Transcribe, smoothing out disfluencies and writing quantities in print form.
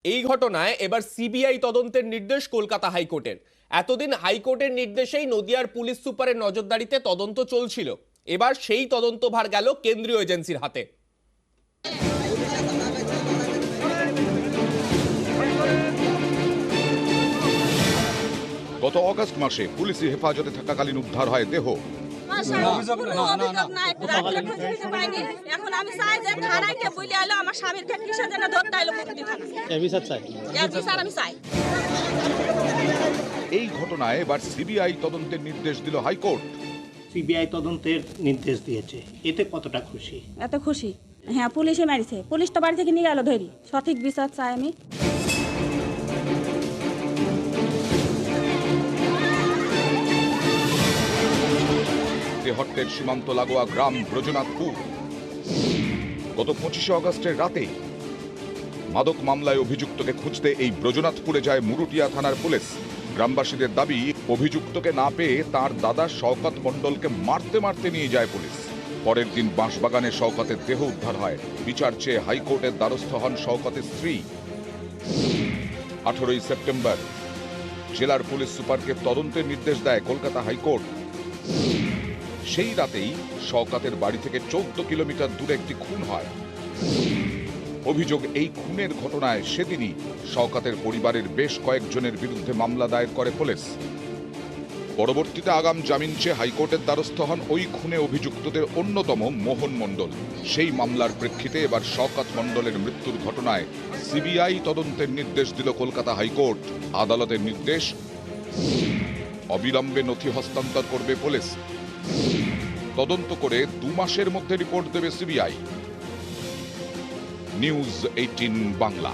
এই ঘটনায় এবার সিবিআই তদন্তের নির্দেশ কলকাতা হাইকোর্টের। এতদিন হাইকোর্টের নির্দেশেই নদিয়ার পুলিশ সুপারের নজরদারিতে তদন্ত চলছিল। এবার সেই তদন্তভার গেল কেন্দ্রীয় এজেন্সির হাতে। গত অগস্ট মাসে পুলিশি হেফাজতে থাকাকালীন উদ্ধার হয় দেহ। এই ঘটনায় এবার সিবিআই তদন্তের নির্দেশ দিল হাইকোর্ট। সিবিআই তদন্তের নির্দেশ দিয়েছে, এতে কতটা খুশি? এত খুশি, হ্যাঁ। পুলিশে মারিছে, পুলিশ তো বাড়ি থেকে নিয়ে গেল ধরি। সঠিক বিচার চাই আমি। তেহট্টের সীমান্ত লাগোয়া গ্রাম ব্রজনাথপুর। গত 25 অগস্টের রাতে মাদক মামলায় অভিযুক্তকে খুঁজতে এই ব্রজনাথপুরে যায় মুরুটিয়া থানার পুলিশ। গ্রামবাসীদের দাবি, অভিযুক্তকে না পেয়ে তার দাদা শওকত মণ্ডলকে মারতে মারতে নিয়ে যায় পুলিশ। পরের দিন বাঁশবাগানে শওকতের দেহ উদ্ধার হয়। বিচার চেয়ে হাইকোর্টের দ্বারস্থ হন শওকতের স্ত্রী। 18 সেপ্টেম্বর জেলার পুলিশ সুপারকে তদন্তের নির্দেশ দেয় কলকাতা হাইকোর্ট। সেই রাতেই শওকতের বাড়ি থেকে 14 কিলোমিটার দূরে একটি খুন হয়। অভিযোগ, এই খুনের ঘটনায় সেদিনই শওকতের পরিবারের বেশ কয়েকজনের বিরুদ্ধে মামলা দায়ের করে পুলিশ। পরবর্তীতে আগাম জামিন চেয়ে হাইকোর্টের দ্বারস্থ হন ওই খুনে অভিযুক্তদের অন্যতম মোহন মণ্ডল। সেই মামলার প্রেক্ষিতে এবার শওকত মণ্ডলের মৃত্যুর ঘটনায় সিবিআই তদন্তের নির্দেশ দিল কলকাতা হাইকোর্ট। আদালতের নির্দেশ, অবিলম্বে নথি হস্তান্তর করবে পুলিশ। তদন্ত করে 2 মাসের মধ্যে রিপোর্ট দেবে সিবিআই। নিউজ 18 বাংলা।